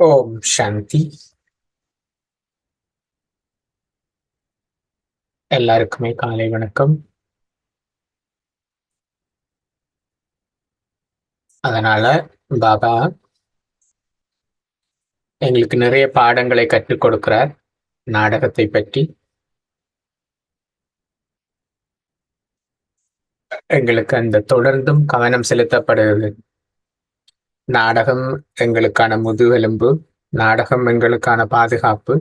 ஓம் சாந்தி. எல்லாருக்குமே காலை வணக்கம். அதனால பாபா எங்களுக்கு நிறைய பாடங்களை கற்றுக் கொடுக்கிறார் நாடகத்தை பற்றி. எங்களுக்கு அந்த தொடர்ந்தும் கவனம் செலுத்தப்படுகிறது. நாடகம் எங்களுக்கான முதுகெலும்பு, நாடகம் எங்களுக்கான பாதுகாப்பு.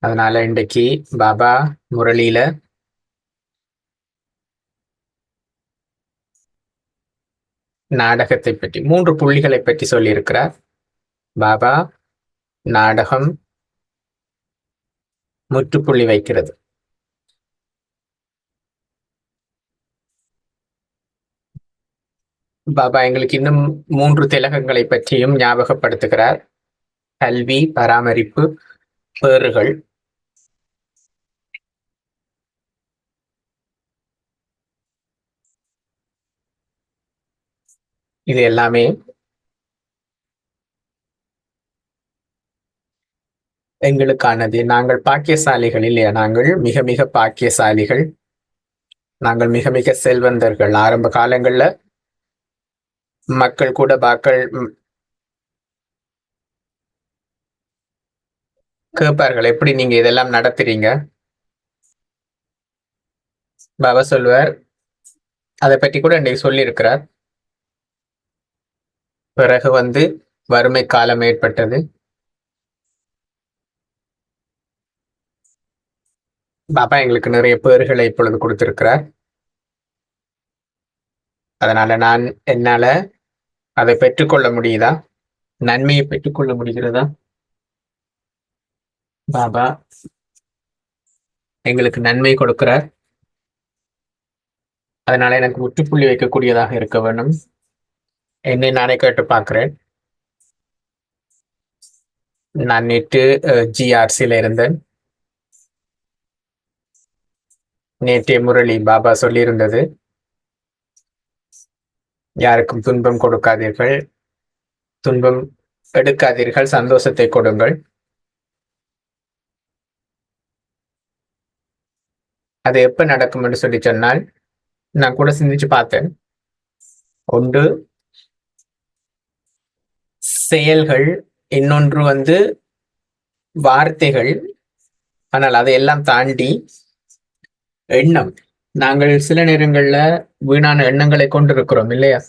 அதனால இன்றைக்கு பாபா முரளியில நாடகத்தை பற்றி 3 புள்ளிகளை பற்றி சொல்லியிருக்கிறார். பாபா நாடகம் முற்றுப்புள்ளி வைக்கிறது. பாபா எங்களுக்கு இன்னும் 3 திலகங்களை பற்றியும் ஞாபகப்படுத்துகிறார். கல்வி, பராமரிப்பு, பேறுகள். இது எல்லாமே எங்களுக்கானது. நாங்கள் பாக்கியசாலிகள் இல்லையா? நாங்கள் மிக மிக பாக்கியசாலிகள். நாங்கள் மிக மிக செல்வந்தர்கள். ஆரம்ப காலங்கள்ல மக்கள் கூட பாக்கள் கேட்பார்கள், எப்படி நீங்க இதெல்லாம் நடத்துறீங்க? பாபா சொல்லுவார், அதை பற்றி கூட இன்னைக்கு சொல்லியிருக்கிறார். பிறகு வறுமை காலம் ஏற்பட்டது. பாபா எங்களுக்கு நிறைய பேறுகளை இப்பொழுது கொடுத்திருக்கிறார். அதனால என்னால அதை பெற்றுக்கொள்ள முடியுதா? நன்மையை பெற்றுக்கொள்ள முடிகிறதா? பாபா எங்களுக்கு நன்மை கொடுக்கிறார். அதனால எனக்கு முற்றுப்புள்ளி வைக்கக்கூடியதாக இருக்க வேண்டும். என்னை நானே கேட்டு பார்க்கிறேன். நான் நேற்று ஜிஆர்சியில இருந்தேன். நேற்றைய முரளி பாபா சொல்லியிருந்தது, யாருக்கும் துன்பம் கொடுக்காதீர்கள், துன்பம் எடுக்காதீர்கள், சந்தோஷத்தை கொடுங்கள். அது எப்ப நடக்கும் என்று சொல்லி சொன்னால், நான் கூட சிந்திச்சு பார்த்தேன். ஒன்று செயல்கள், இன்னொன்று வார்த்தைகள். ஆனால் அதையெல்லாம் தாண்டி எண்ணம். நாங்கள் சில நேரங்கள்ல வீணான எண்ணங்களை கொண்டிருக்கிறோம் இல்லையா?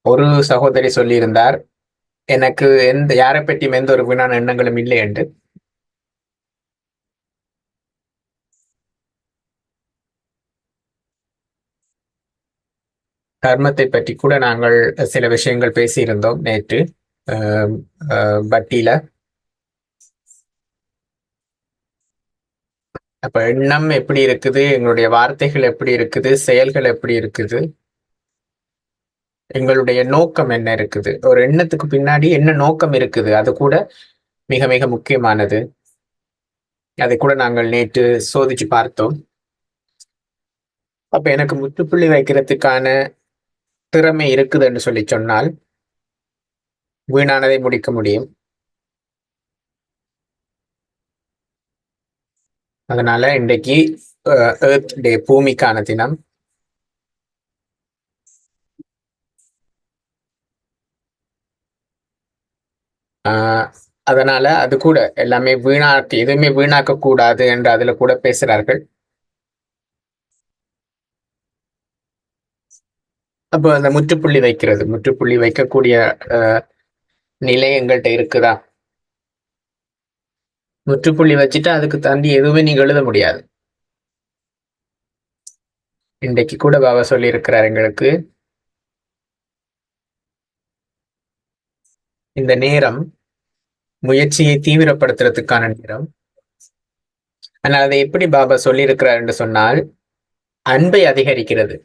ஒரு சகோதரி சொல்லியிருந்தார், எனக்கு யாரை பற்றியும் எந்த ஒரு வீணான எண்ணங்களும் இல்லை என்று. கர்மத்தை பற்றி கூட நாங்கள் சில விஷயங்கள் பேசியிருந்தோம் நேற்று பட்டியில. அப்ப எண்ணம் எப்படி இருக்குது, எங்களுடைய வார்த்தைகள் எப்படி இருக்குது, செயல்கள் எப்படி இருக்குது, எங்களுடைய நோக்கம் என்ன இருக்குது, ஒரு எண்ணத்துக்கு பின்னாடி என்ன நோக்கம் இருக்குது, அது கூட மிக மிக முக்கியமானது. அதை கூட நாங்கள் நேற்று சோதிச்சு பார்த்தோம். அப்ப எனக்கு முற்றுப்புள்ளி வைக்கிறதுக்கான திறமை இருக்குதுன்னு சொல்லி சொன்னால் வீணானதை முடிக்க முடியும். அதனால இன்றைக்கு எர்த் டே, பூமிக்கான தினம். அதனால அது கூட எல்லாமே எதுவுமே வீணாக்க கூடாது என்று அதுல கூட பேசுறார்கள். அப்போ அந்த முற்றுப்புள்ளி வைக்கக்கூடிய நிலை எங்கள்கிட்ட இருக்குதா? முற்றுப்புள்ளி வச்சுட்டு அதுக்கு தாண்டி எதுவுமே நீங்க எழுத முடியாது. இன்றைக்கு கூட பாபா சொல்லி இருக்கிறார் எங்களுக்கு, இந்த நேரம் முயற்சியை தீவிரப்படுத்துறதுக்கான நேரம். ஆனால் அதை எப்படி பாபா சொல்லி இருக்கிறார் என்று சொன்னால், அன்பை அதிகரிக்கிறது.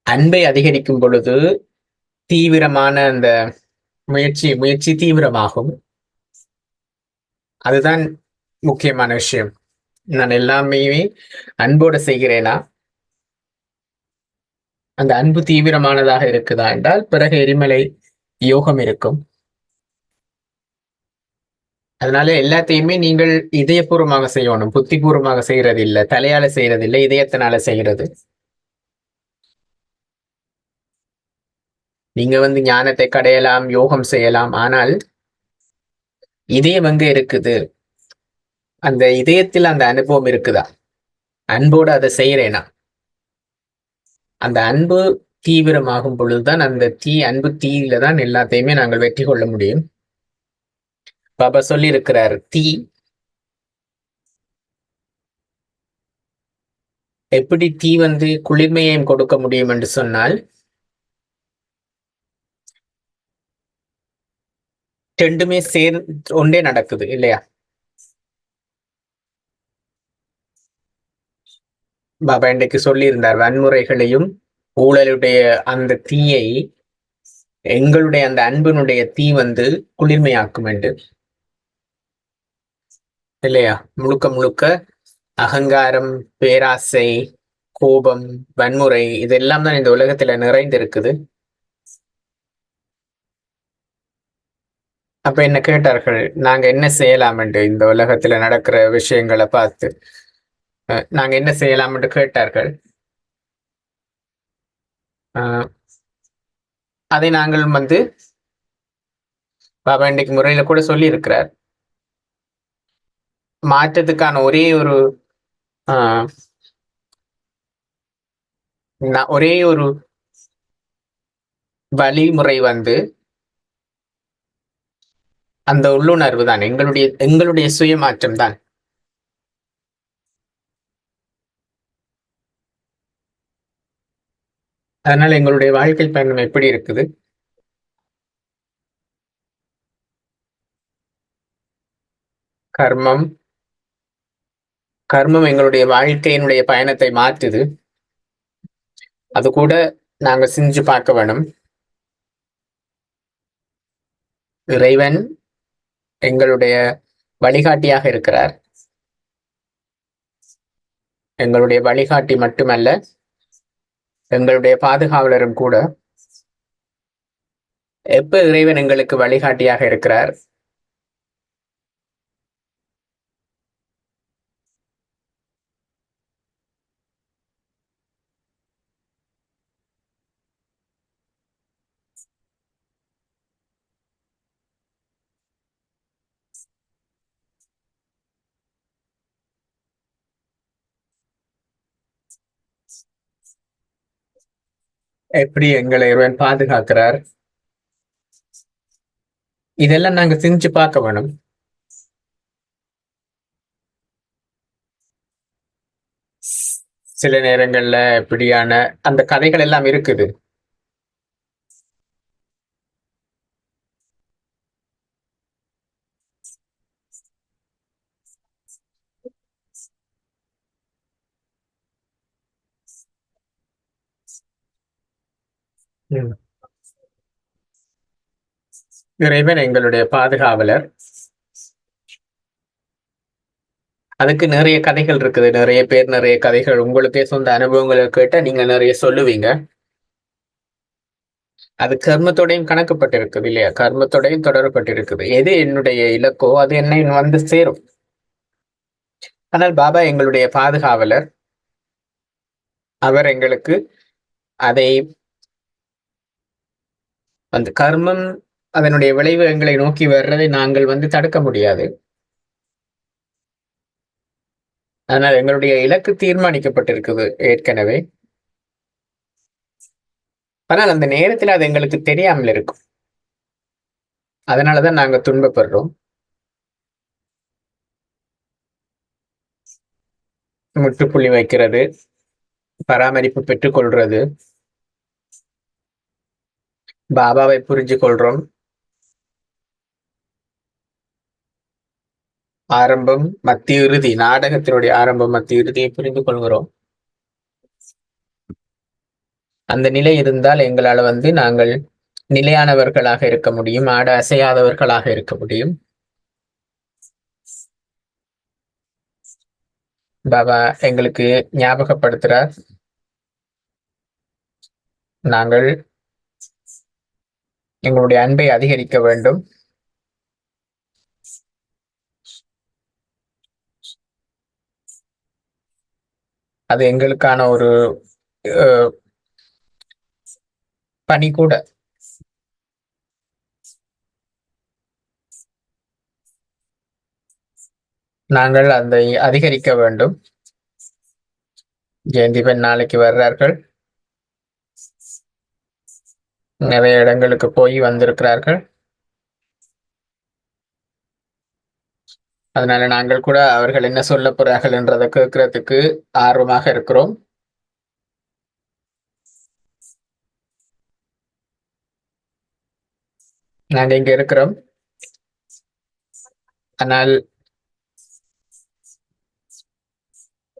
அன்பை அதிகரிக்கும் பொழுது தீவிரமான அந்த முயற்சி தீவிரமாகும். அதுதான் முக்கியமான விஷயம். நான் எல்லாமே அன்போட செய்கிறேனா? அந்த அன்பு தீவிரமானதாக இருக்குதா என்றால் பிறகு எரிமலை யோகம் இருக்கும். அதனால எல்லாத்தையுமே நீங்கள் இதயபூர்வமாக செய்யணும். புத்திபூர்வமாக செய்யறது இல்ல, தலையால செய்யறது இல்ல, இதயத்தினால செய்யறது. நீங்க ஞானத்தை கடையலாம், யோகம் செய்யலாம். ஆனால் இதயம் எங்க இருக்குது? அந்த இதயத்தில் அந்த அனுபவம் இருக்குதா? அன்போடு அதை செய்யறேனா? அந்த அன்பு தீவிரமாகும் பொழுதுதான், அந்த அன்பு தீயில தான் எல்லாத்தையுமே நாங்கள் வெற்றி கொள்ள முடியும். பாபா சொல்லி இருக்கிறார், தீ எப்படி தீ குளிர்மையையும் கொடுக்க முடியும் என்று சொன்னால், ரெண்டுமே சேர்ந்து ஒன்றே நடக்குது இல்லையா? பாபா இன்றைக்கு சொல்லி இருந்தார், வன்முறைகளையும் ஊழலுடைய அந்த தீயை எங்களுடைய அந்த அன்பினுடைய தீ குளிர்மையாக்கும் என்று, இல்லையா? முழுக்க முழுக்க அகங்காரம், பேராசை, கோபம், வன்முறை இதெல்லாம் தான் இந்த உலகத்துல நிறைந்திருக்குது. அப்ப என்ன கேட்டார்கள், நாங்க என்ன செய்யலாம் என்று இந்த உலகத்துல நடக்கிற விஷயங்களை பார்த்து நாங்க என்ன செய்யலாம் என்று கேட்டார்கள். அஹ் அதை நாங்கள் பாபா இன்றைக்கு முறையில கூட சொல்லி இருக்கிறார், மாற்றத்துக்கான ஒரே ஒரு ஆஹ் ஒரே ஒரு வழிமுறை அந்த உள்ளுணர்வு தான், எங்களுடைய எங்களுடைய சுயமாற்றம் தான். அதனால எங்களுடைய வாழ்க்கை பயணம் எப்படி இருக்குது? கர்மம் கர்மம் எங்களுடைய வாழ்க்கையினுடைய பயணத்தை மாற்றுது. அது கூட நாங்க செஞ்சு பார்க்க வேணும். இறைவன் எங்களுடைய வழிகாட்டியாக இருக்கிறார். எங்களுடைய வழிகாட்டி மட்டுமல்ல, எங்களுடைய பாதுகாவலரும் கூட. எப்ப இறைவன் எங்களுக்கு வழிகாட்டியாக இருக்கிறார்? எப்படி எங்களை இறைவன் பாதுகாக்கிறார்? இதெல்லாம் நாங்க செஞ்சு பார்க்க வேணும். சில நேரங்கள்ல இப்படியான அந்த கதைகள் எல்லாம் இருக்குது. ம். இறைவன் எங்களுடைய பாதுகாவலர். அதுக்கு நிறைய கதைகள் இருக்குது. நிறைய பேர் நிறைய கதைகள், உங்களுக்கே சொந்த அனுபவங்களை கேட்டா நீங்க நிறைய சொல்லுவீங்க. அது கர்மத்தோடையும் கணக்கப்பட்டிருக்குது இல்லையா? கர்மத்தோடையும் தொடரப்பட்டிருக்குது. எது என்னுடைய இலக்கோ அது என்னை சேரும். ஆனால் பாபா எங்களுடைய பாதுகாவலர். அவர் எங்களுக்கு அதை கர்மம் அதனுடைய விளைவு எங்களை நோக்கி வர்றதை நாங்கள் தடுக்க முடியாது. அதனால் எங்களுடைய இலக்கு தீர்மானிக்கப்பட்டிருக்குது ஏற்கனவே. ஆனால் அந்த நேரத்தில் அது எங்களுக்கு தெரியாமல் இருக்கும். அதனாலதான் நாங்க துன்பப்படுறோம். முற்றுப்புள்ளி வைக்கிறது, பராமரிப்பு பெற்றுக்கொள்றது, பாபாவை புரிஞ்சு கொள்றோம். ஆரம்பம் மத்திய இறுதி, நாடகத்தினுடைய ஆரம்பம் மத்திய இறுதியை புரிந்து கொள்கிறோம். அந்த நிலை இருந்தால் எங்களால நாங்கள் நிலையானவர்களாக இருக்க முடியும், ஆட அசையாதவர்களாக இருக்க முடியும். பாபா எங்களுக்கு ஞாபகப்படுத்துறார், நாங்கள் எங்களுடைய அன்பை அதிகரிக்க வேண்டும். அது எங்களுக்கான ஒரு அஹ், பணி கூட. நாங்கள் அதை அதிகரிக்க வேண்டும். ஜெயந்திபன் நாளைக்கு வர்றார்கள். நிறைய இடங்களுக்கு போய் வந்திருக்கிறார்கள். அதனால நாங்கள் கூட அவர்கள் என்ன சொல்ல போறார்கள் என்றதை கேட்கறதுக்கு ஆர்வமாக இருக்கிறோம். நாங்க இங்க இருக்கிறோம். ஆனால்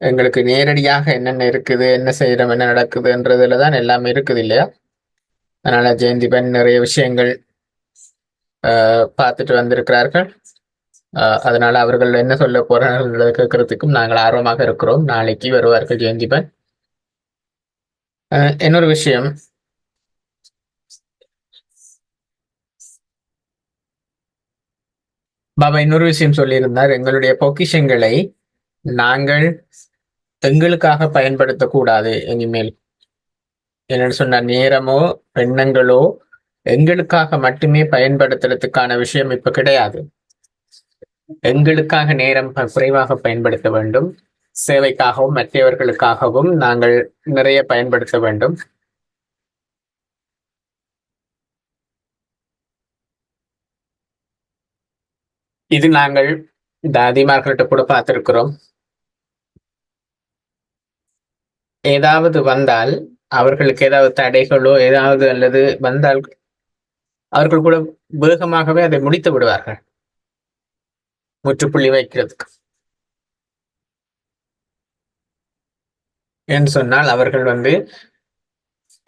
எங்களுக்கு நேரடியாக என்னென்ன இருக்குது, என்ன செய்யறோம், என்ன நடக்குதுன்றதுல தான் எல்லாமே இருக்குது இல்லையா? அதனால ஜெயந்திபன் நிறைய விஷயங்கள் பார்த்துட்டு வந்திருக்கிறார்கள். அதனால அவர்கள் என்ன சொல்ல போறார்கள் கேட்கறதுக்கும் நாங்கள் ஆர்வமாக இருக்கிறோம். நாளைக்கு வருவார்கள் ஜெயந்திபன். இன்னொரு விஷயம், பாபா இன்னொரு விஷயம் சொல்லியிருந்தார். எங்களுடைய பொக்கிஷங்களை நாங்கள் எங்களுக்காக பயன்படுத்தக்கூடாது இனிமேல். என்னன்னு சொன்ன நேரமோ எண்ணங்களோ எங்களுக்காக மட்டுமே பயன்படுத்துறதுக்கான விஷயம் இப்ப கிடையாது. எங்களுக்காக நேரம் குறைவாக பயன்படுத்த வேண்டும். சேவைக்காகவும் மற்றவர்களுக்காகவும் நாங்கள் நிறைய பயன்படுத்த வேண்டும். இது நாங்கள் தாதிமார்கள்ட்ட கூட பார்த்திருக்கிறோம். ஏதாவது வந்தால், அவர்களுக்கு ஏதாவது தடைகளோ ஏதாவது அல்லது வந்தால் அவர்கள் கூட வேகமாகவே அதை முடித்து விடுவார்கள், முற்றுப்புள்ளி வைக்கிறதுக்கு. என்று சொன்னால் அவர்கள்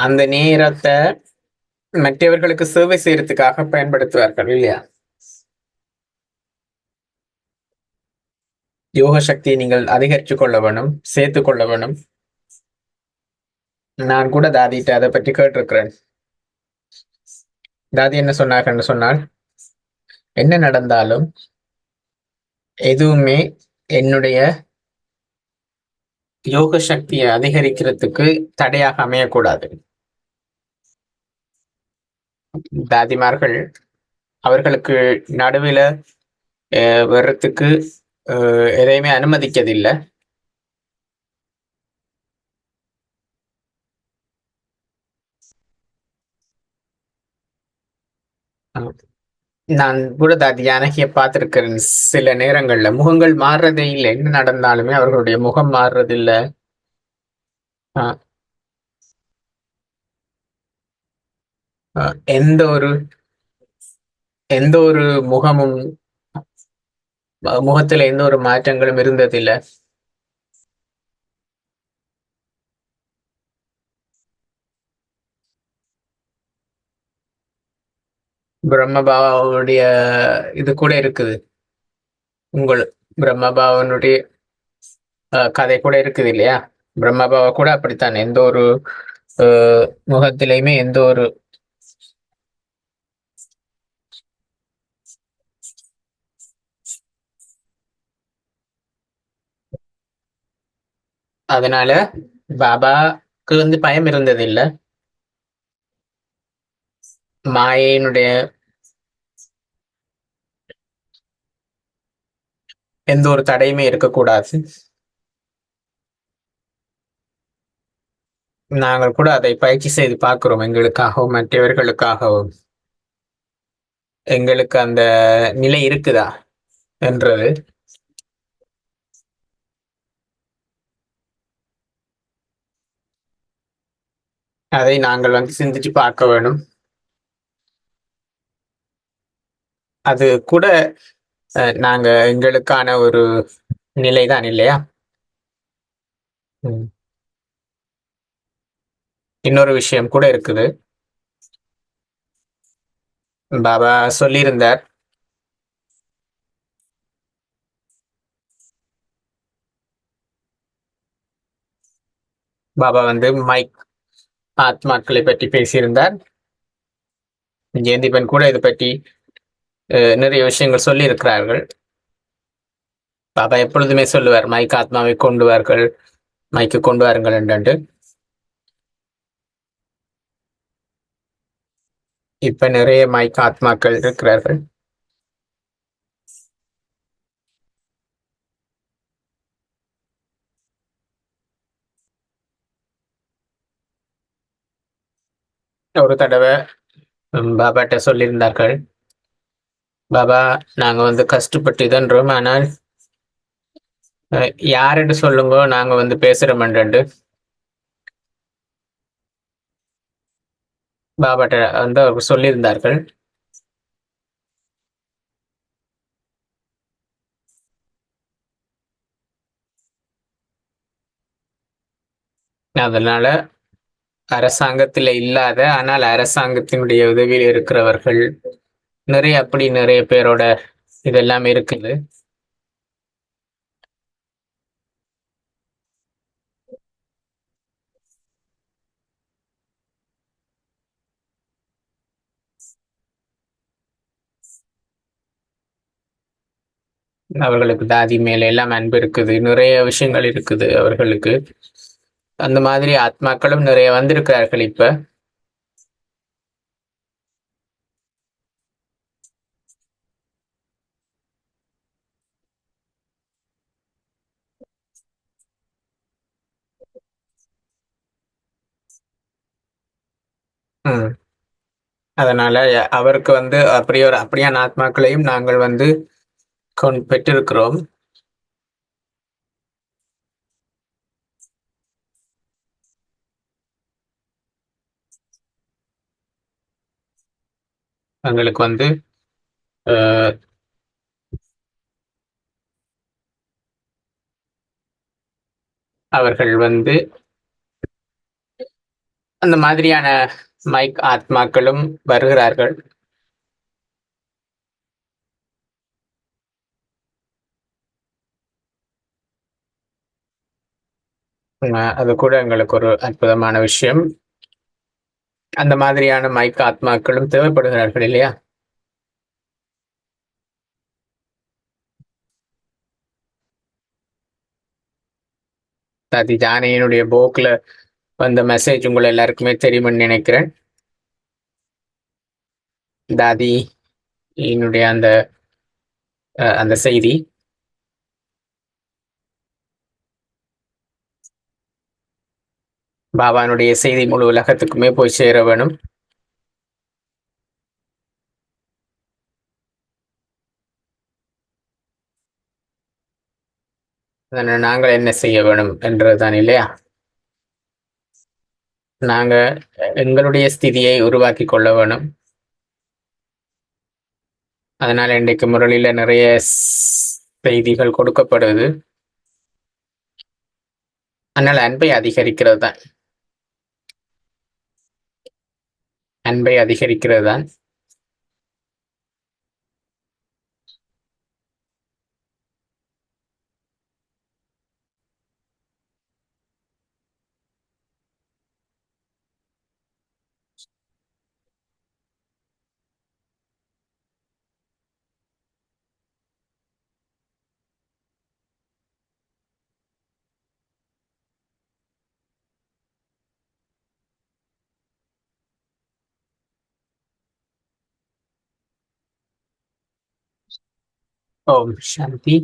அந்த நேரத்தை மற்றவர்களுக்கு சேவை செய்யறதுக்காக பயன்படுத்துவார்கள் இல்லையா? யோக சக்தியை நீங்கள் அதிகரித்து கொள்ள வேணும், சேர்த்து கொள்ள வேணும். நான் கூட தாதிட்ட அதை பற்றி கேட்டிருக்கிறேன். தாதி என்ன சொன்னார்கள் சொன்னால், என்ன நடந்தாலும் எதுவுமே என்னுடைய யோக சக்தியை அதிகரிக்கிறதுக்கு தடையாக அமையக்கூடாது. தாதிமார்கள் அவர்களுக்கு நடுவில் வர்றதுக்கு எதையுமே அனுமதிக்கதில்லை. நான் கூட தாதி ஜானகியை பார்த்திருக்கிறேன். சில நேரங்கள்ல முகங்கள் மாறுறதே இல்லை. என்ன நடந்தாலுமே அவர்களுடைய முகம் மாறுறது இல்லை. எந்த ஒரு எந்த ஒரு முகமும் முகத்துல எந்த ஒரு மாற்றங்களும் இருந்ததில்லை. பிரம்மபாபாவுடைய இது கூட இருக்குது. உங்கள் பிரம்மபாவனுடைய கதை கூட இருக்குது இல்லையா? பிரம்மபாவா கூட அப்படித்தான். எந்த ஒரு முகத்திலையுமே எந்த ஒரு அதனால பாபாக்கு பயம் இருந்ததில்லை. மாயையினுடைய எந்த ஒரு தடையுமே இருக்கக்கூடாது. நாங்கள் கூட அதை பயிற்சி செய்து பார்க்கிறோம், எங்களுக்காகவும் மற்றவர்களுக்காகவும். எங்களுக்கு அந்த நிலை இருக்குதா என்றது அதை நாங்கள் சிந்திச்சு பார்க்க வேணும். அது கூட நாங்க எங்களுக்கான ஒரு நிலைதான் இல்லையா? இன்னொரு விஷயம் கூட இருக்குது. பாபா சொல்லியிருந்தார், பாபா மைக் ஆத்மாக்களை பற்றி பேசியிருந்தார். ஜெயந்தீபன் கூட இது பற்றி நிறைய விஷயங்கள் சொல்லி இருக்கிறார்கள். பாபா எப்பொழுதுமே சொல்லுவார், மைக் ஆத்மாவை கொண்டு வார்கள், மைக்கு கொண்டு வாருங்கள் என்று. இப்ப நிறைய மைக் ஆத்மாக்கள் இருக்கிறார்கள். ஒரு தடவை பாபாட்ட சொல்லியிருந்தார்கள், பாபா நாங்க கஷ்டப்பட்டு இதன்றோம், ஆனால் யாருன்னு சொல்லுங்க, நாங்க பேசுறோம்ண்டு. பாபாட்ட அவர் சொல்லியிருந்தார்கள். அதனால அரசாங்கத்தில் இல்லாத ஆனால் அரசாங்கத்தினுடைய உதவியில் இருக்கிறவர்கள் நிறைய பேரோட இதெல்லாம் இருக்குது. அவர்களுக்கு தாதி மேல எல்லாம் அன்பு இருக்குது, நிறைய விஷயங்கள் இருக்குது அவர்களுக்கு. அந்த மாதிரி ஆத்மாக்களும் நிறைய வந்திருக்கிறார்கள். இப்ப ம், அதனால அவருக்கு அப்படியான ஆத்மாக்களையும் நாங்கள் பெற்றிருக்கிறோம். எங்களுக்கு அஹ், அவர்கள் அந்த மாதிரியான மைக் ஆத்மாக்களும் வருகிறார்கள். அது கூட எங்களுக்கு ஒரு அற்புதமான விஷயம். அந்த மாதிரியான மைக் ஆத்மாக்களும் தேவைப்படுகிறார்கள் இல்லையா? தாதி ஜானகியினுடைய போக்ல வந்த மெசேஜ் உங்களை எல்லாருக்குமே தெரியும்னு நினைக்கிறேன். தாதி என்னுடைய அந்த செய்தி பாபானுடைய செய்தி முழு உலகத்துக்குமே போய் சேர வேணும். அதனால நாங்கள் என்ன செய்ய வேணும் என்றதுதான் இல்லையா? நாங்க எங்களுடைய ஸ்திதியை உருவாக்கி கொள்ள வேணும். அதனால இன்றைக்கு முரளில நிறைய செய்திகள் கொடுக்கப்படுது. அதனால அன்பை அதிகரிக்கிறது தான், அன்பை அதிகரிக்கிறது தான். ஓம் சாந்தி.